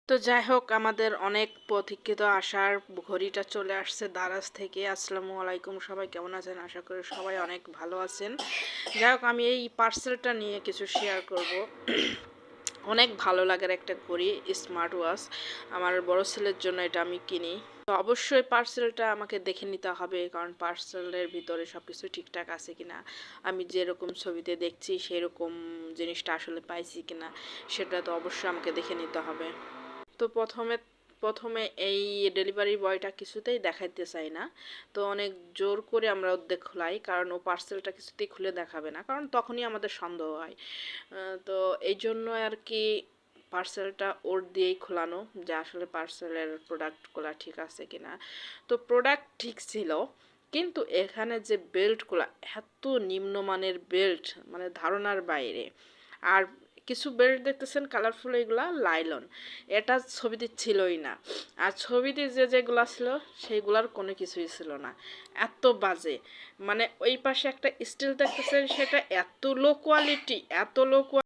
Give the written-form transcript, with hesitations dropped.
তো যাই হোক, আমাদের অনেক প্রতীক্ষিত আসার ঘড়িটা চলে আসছে দারাজ থেকে। আসসালামু আলাইকুম, সবাই কেমন আছেন? আশা করি সবাই অনেক ভালো আছেন। যাই হোক, আমি এই পার্সেলটা নিয়ে কিছু শেয়ার করব। অনেক ভালো লাগার একটা ঘড়ি, স্মার্ট ওয়াচ। আমার বড় ছেলের জন্য এটা আমি কিনি। তো অবশ্যই পার্সেলটা আমাকে দেখে নিতে হবে, কারণ পার্সেলের ভিতরে সব কিছু ঠিকঠাক আছে কিনা, আমি যেরকম ছবিতে দেখছি সেরকম জিনিসটা আসলে পাইছি কিনা, সেটা তো অবশ্যই আমাকে দেখে নিতে হবে। তো প্রথমে এই ডেলিভারি বয়টা কিছুতেই দেখাইতে চাই না। তো অনেক জোর করে আমরা অর্ধেক খোলাই, কারণ ও পার্সেলটা কিছুতেই খুলে দেখাবে না, কারণ তখনই আমাদের সন্দেহ হয়। তো এই জন্য আর কি পার্সেলটা ওর দিয়েই খোলানো, যে আসলে পার্সেলের প্রোডাক্টগুলো ঠিক আছে কিনা। তো প্রোডাক্ট ঠিক ছিল, কিন্তু এখানে যে বেল্টগুলো, এত নিম্নমানের বেল্ট, মানে ধারণার বাইরে। আর কিছু বেল্ট দেখতেছেন কালারফুল, এগুলা লাইলন, এটা ছবিতে ছিলই না। আর ছবিতে যেগুলা ছিল সেইগুলার কোনো কিছুই ছিল না, এত বাজে। মানে ওই পাশে একটা স্টিল দেখতেছেন, সেটা এত লো কোয়ালিটি, এত লো